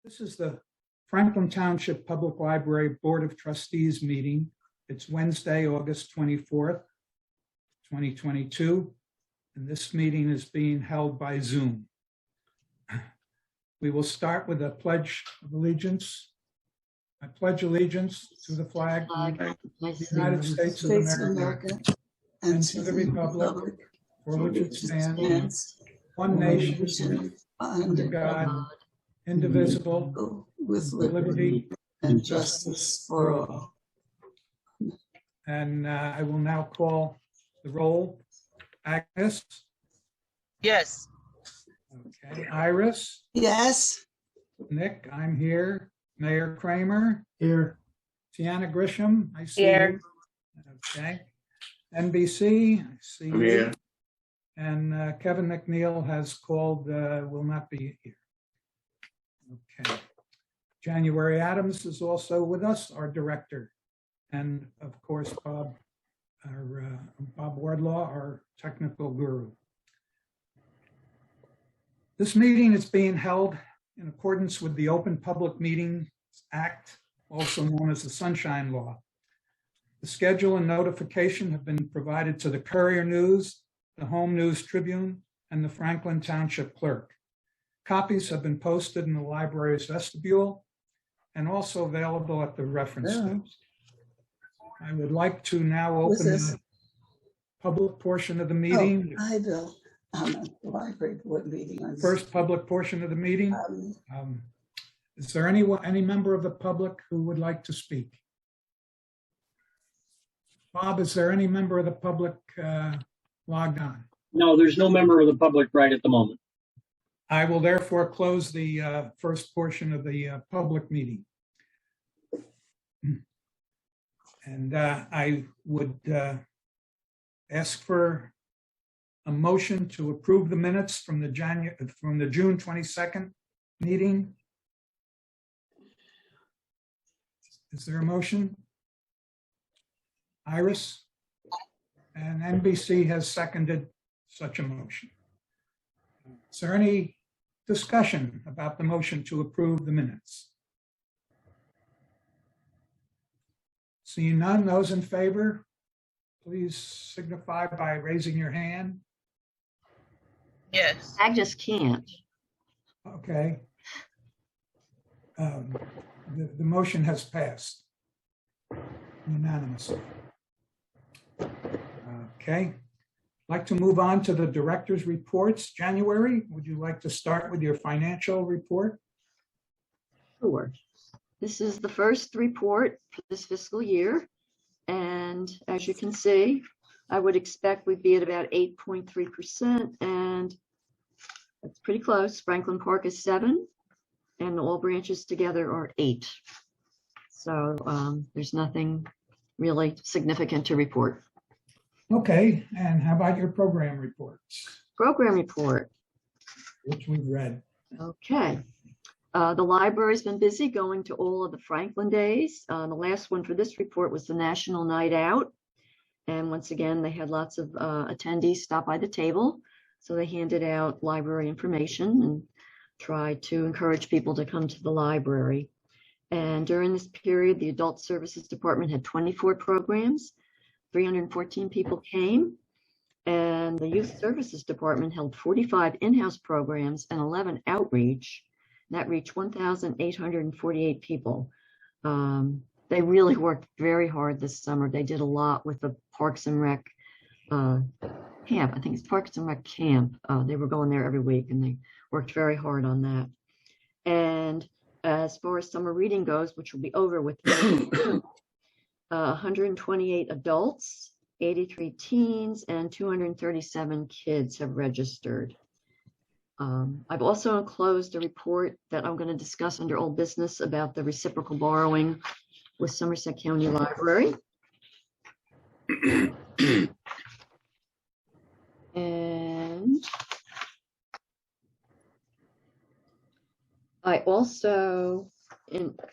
This is the Franklin Township Public Library Board of Trustees meeting. It's Wednesday, August 24th, 2022, and this meeting is being held by Zoom. We will start with a pledge of allegiance. I pledge allegiance to the flag of the United States of America and to the republic for which it stands, one nation, under God, indivisible, with liberty and justice for all. And I will now call the roll. Agnes? Yes. Okay. Iris? Yes. Nick, I'm here. Mayor Kramer? Here. Tiana Grisham? I see Here. you. Okay. NBC? I see I'm you. here. And Kevin McNeil has called, will not be here. Okay. January Adams is also with us, our director. And of course, Bob Wardlaw, our technical guru. This meeting is being held in accordance with the Open Public Meetings Act, also known as the Sunshine Law. The schedule and notification have been provided to the Courier News, the Home News Tribune, and the Franklin Township Clerk. Copies have been posted in the library's vestibule and also available at the reference desk. I would like to now open the public portion of the meeting. Hi, Bill. I'm at the library board meeting. First public portion of the meeting. Is there any member of the public who would like to speak? Bob, is there any member of the public logged on? No, there's no member of the public right at the moment. I will therefore close the first portion of the public meeting. And I would ask for a motion to approve the minutes from the June 22nd meeting. Is there a motion? Iris? And NBC has seconded such a motion. Is there any discussion about the motion to approve the minutes? Seeing none, those in favor, please signify by raising your hand. Yes. I just can't. Okay. The motion has passed unanimously. Okay. I'd like to move on to the director's reports. January, would you like to start with your financial report? Sure. This is the first report for this fiscal year. And as you can see, I would expect we'd be at about 8.3%. And that's pretty close. Franklin Park is 7 and all branches together are 8. So there's nothing really significant to report. Okay, and how about your program reports? Program report. Which we've read. Okay. The library's been busy going to all of the Franklin Days. The last one for this report was the National Night Out. And once again, they had lots of attendees stop by the table. So they handed out library information and tried to encourage people to come to the library. And during this period, the Adult Services Department had 24 programs. 314 people came, and the Youth Services Department held 45 in-house programs and 11 outreach. That reached 1,848 people. They really worked very hard this summer. They did a lot with the Parks and Rec camp. I think it's Parks and Rec camp. They were going there every week, and they worked very hard on that. And as far as summer reading goes, which will be over with 128 adults, 83 teens, and 237 kids have registered. I've also enclosed a report that I'm going to discuss under old business about the reciprocal borrowing with Somerset County Library. And I also,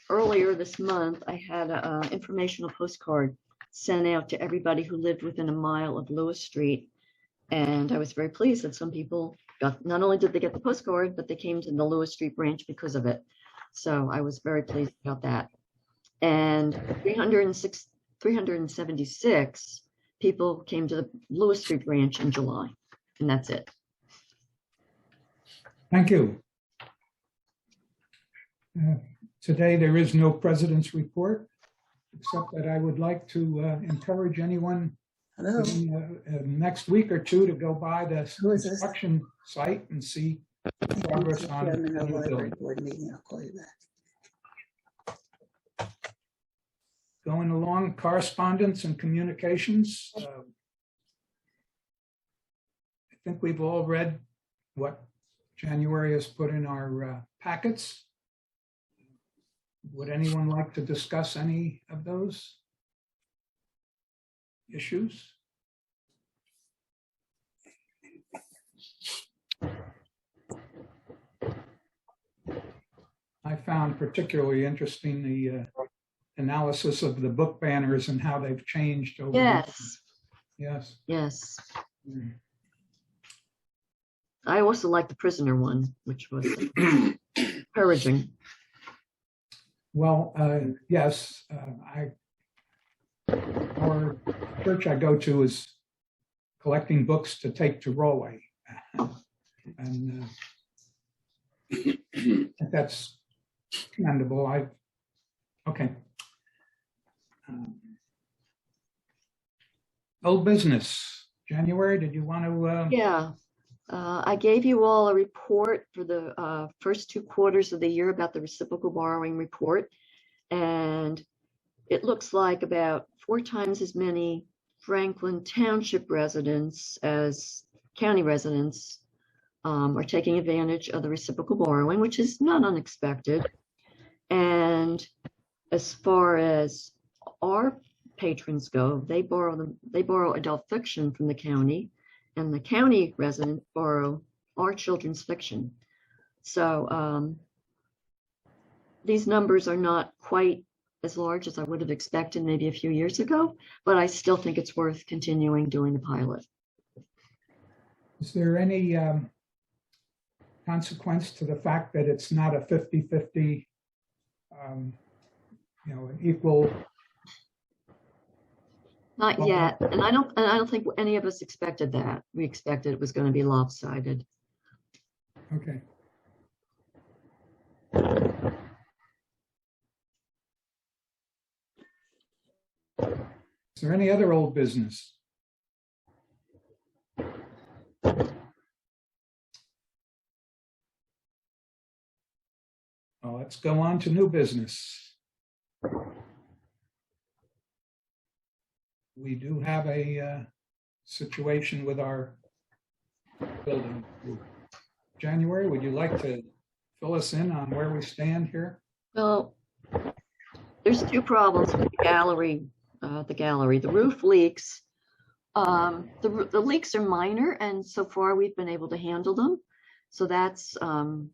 earlier this month, I had an informational postcard sent out to everybody who lived within a mile of Lewis Street. And I was very pleased that some people got, not only did they get the postcard, but they came to the Lewis Street branch because of it. So I was very pleased about that. And 376 people came to the Lewis Street branch in July, and that's it. Thank you. Today, there is no president's report, except that I would like to encourage anyone Hello, next week or two to go by the Who is this? construction site and see progress on the Chairman of new Library building. Board meeting. I'll call you back. Going along, correspondence and communications. I think we've all read what January has put in our packets. Would anyone like to discuss any of those issues? I found particularly interesting the analysis of the book banners and how they've changed over. Yes, Yes. yes. Mm. I also like the prisoner one, which was encouraging. Well, yes, our church I go to is collecting books to take to Rolway. And that's commendable. Okay. Old business. January, did you want to? Yeah. I gave you all a report for the first 2 quarters of the year about the reciprocal borrowing report. And it looks like about 4 times as many Franklin Township residents as county residents are taking advantage of the reciprocal borrowing, which is not unexpected. And as far as our patrons go, they borrow adult fiction from the county, and the county residents borrow our children's fiction. So these numbers are not quite as large as I would have expected maybe a few years ago, but I still think it's worth continuing doing the pilot. Is there any consequence to the fact that it's not a 50-50, equal? Not yet, and I don't think any of us expected that. We expected it was going to be lopsided. Okay. Is there any other old business? Well, let's go on to new business. We do have a situation with our building. January, would you like to fill us in on where we stand here? Well, there's 2 problems with the gallery. The roof leaks. The leaks are minor, and so far we've been able to handle them. So that's of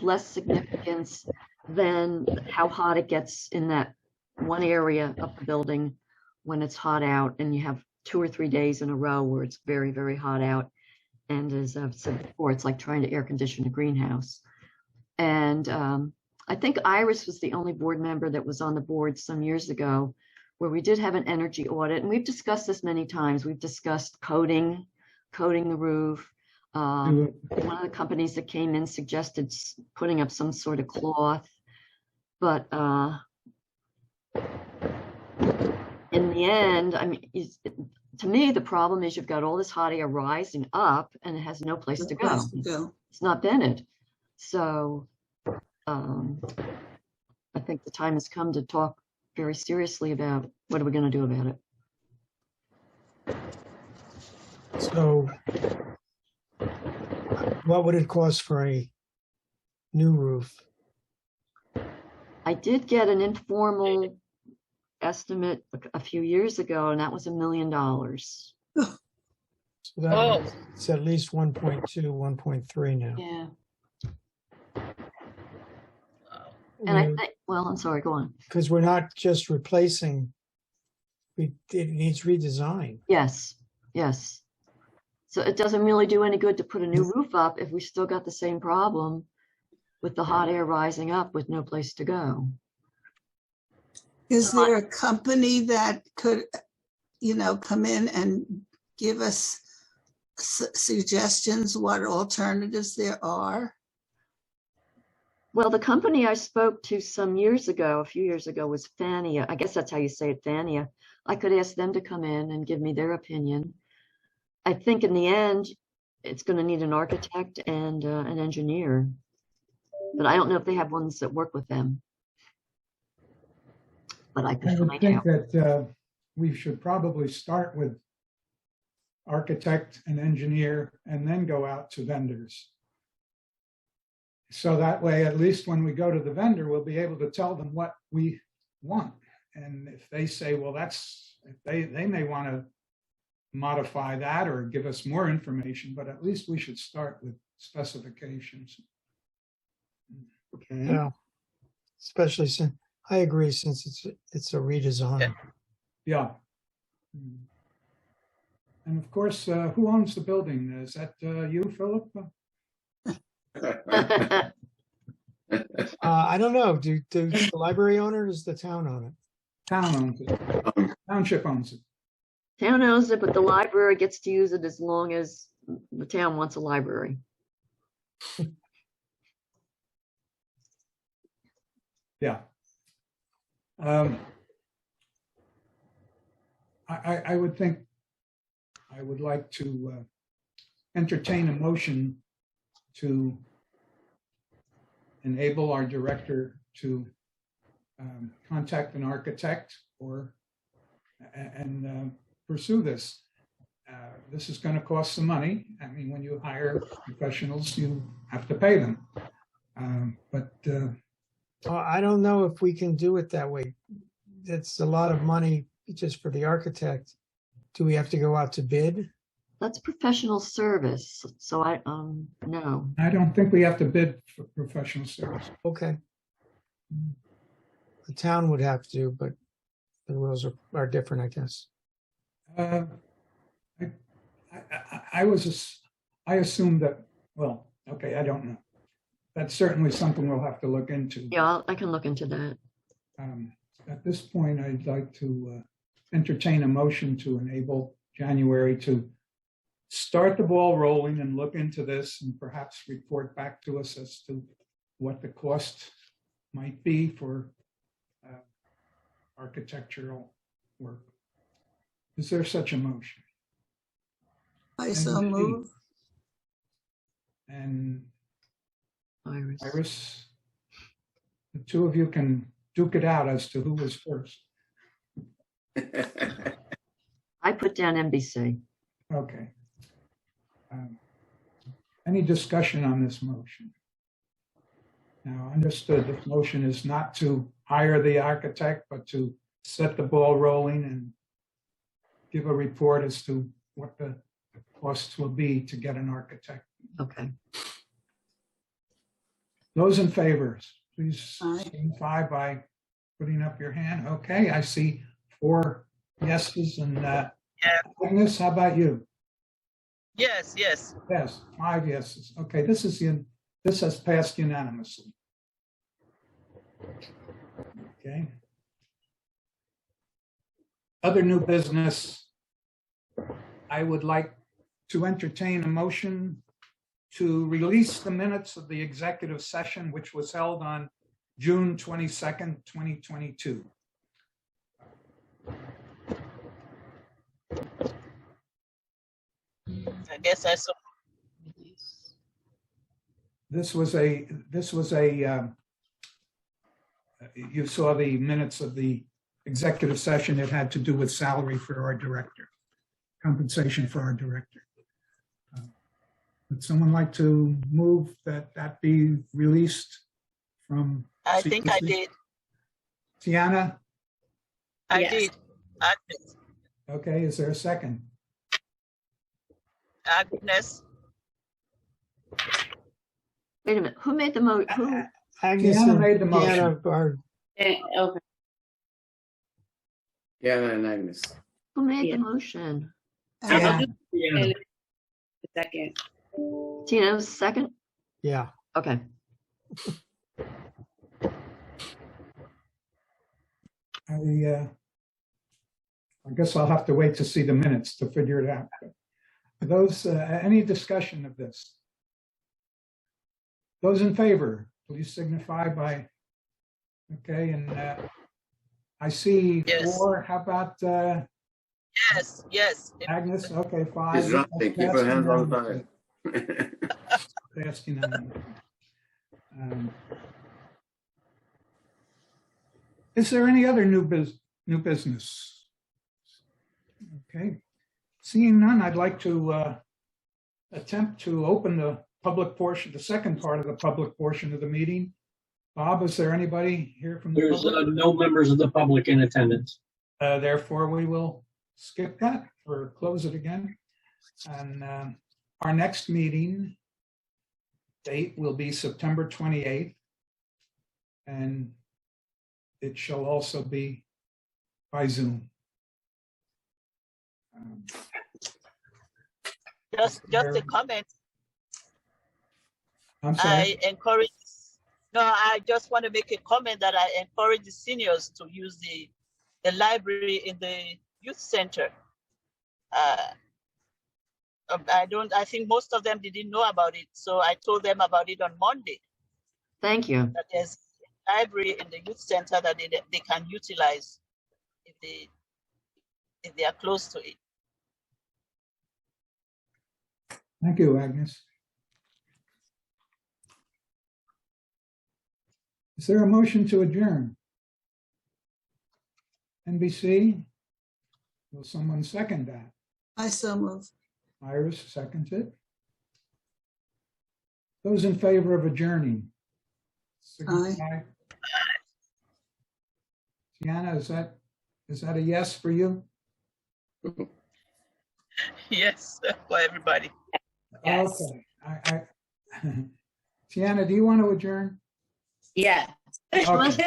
less significance than how hot it gets in that one area of the building when it's hot out, and you have 2 or 3 days in a row where it's very, very hot out. And as I've said before, it's like trying to air condition a greenhouse. And I think Iris was the only board member that was on the board some years ago where we did have an energy audit. And we've discussed this many times. We've discussed coating the roof. One of the companies that came in suggested putting up some sort of cloth. But in the end, I mean, to me, the problem is you've got all this hot air rising up and it has no place to go. It's not vented. So I think the time has come to talk very seriously about what are we going to do about it. So what would it cost for a new roof? I did get an informal estimate a few years ago, and that was $1 million. So that means it's at least 1.2, 1.3 now. Yeah. And I think, well, I'm sorry, go on. Because we're not just replacing, it needs redesign. Yes, yes. So it doesn't really do any good to put a new roof up if we still got the same problem with the hot air rising up with no place to go. Is there a company that could, come in and give us suggestions what alternatives there are? Well, the company I spoke to a few years ago, was Fania. I guess that's how you say it, Fania. I could ask them to come in and give me their opinion. I think in the end, it's going to need an architect and an engineer, but I don't know if they have ones that work with them. But I I could would find think out. that we should probably start with architect and engineer and then go out to vendors. So that way, at least when we go to the vendor, we'll be able to tell them what we want. And if they say, well, they may want to modify that or give us more information, but at least we should start with specifications. Okay. Yeah. Especially since, I agree, since it's a redesign. Yeah. And of course, who owns the building? Is that you, Philip? I don't know. Do the library owner, does the town own it? Town owns it. Township owns it. Town owns it, but the library gets to use it as long as the town wants a library. Yeah. I would think I would like to entertain a motion to enable our director to contact an architect and pursue this. This is going to cost some money. I mean, when you hire professionals, you have to pay them. I don't know if we can do it that way. It's a lot of money just for the architect. Do we have to go out to bid? That's professional service. So no. I don't think we have to bid for professional service. Okay. The town would have to, but the rules are different, I guess. I assume that, well, okay, I don't know. That's certainly something we'll have to look into. Yeah, I can look into that. At this point, I'd like to entertain a motion to enable January to start the ball rolling and look into this and perhaps report back to us as to what the cost might be for architectural work. Is there such a motion? I so move. And Iris. Iris, the two of you can duke it out as to who was first. I put down NBC. Okay. Any discussion on this motion? Now, understood, this motion is not to hire the architect, but to set the ball rolling and give a report as to what the costs will be to get an architect. Okay. Those in favor, please Aye. signify by putting up your hand. Okay, I see 4 yeses and Agnes, how about you? Yes, yes. Yes, 5 yeses. Okay, this has passed unanimously. Okay. Other new business. I would like to entertain a motion to release the minutes of the executive session, which was held on June 22nd, 2022. I guess I saw. This was a you saw the minutes of the executive session. It had to do with salary for our director, compensation for our director. Would someone like to move that be released from? I think I secrecy? did. Tiana? I Yes. did. Agnes. Okay, is there a second? Agnes. Wait a minute. Who made the who? Agnes Deanna and made the motion. Deanna are, Okay. Yeah, and Agnes. Who made Yeah. the motion? Yeah. Yeah. Second. Tina was second? yeah. Okay. I guess I'll have to wait to see the minutes to figure it out. Those, any discussion of this? Those in favor, please signify by, okay, and I see Yes. 4. How about Yes, yes. Agnes? Okay, 5. It's nothing. Keep your hands on the side. Passed unanimously. Is there any other new business? Okay, seeing none, I'd like to attempt to open the public portion, the second part of the public portion of the meeting. Bob, is there anybody here from the There's public? no members of the public in attendance. Therefore, we will skip that or close it again. And our next meeting date will be September 28th. And it shall also be by Zoom. Just a comment. I'm sorry. I just want to make a comment that I encourage the seniors to use the library in the youth center. I think most of them didn't know about it. So I told them about it on Monday. Thank you. That there's a library in the youth center that they can utilize if they are close to it. Thank you, Agnes. Is there a motion to adjourn? NBC? Will someone second that? I so move. Iris seconds it. Those in favor of adjourning? Signify. Tiana, is that a yes for you? Yes, for everybody. Yes. Okay. Tiana, do you want to adjourn? Yeah. She wants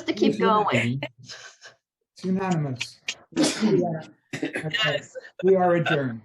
to keep going. It's unanimous. Yes. We are adjourned.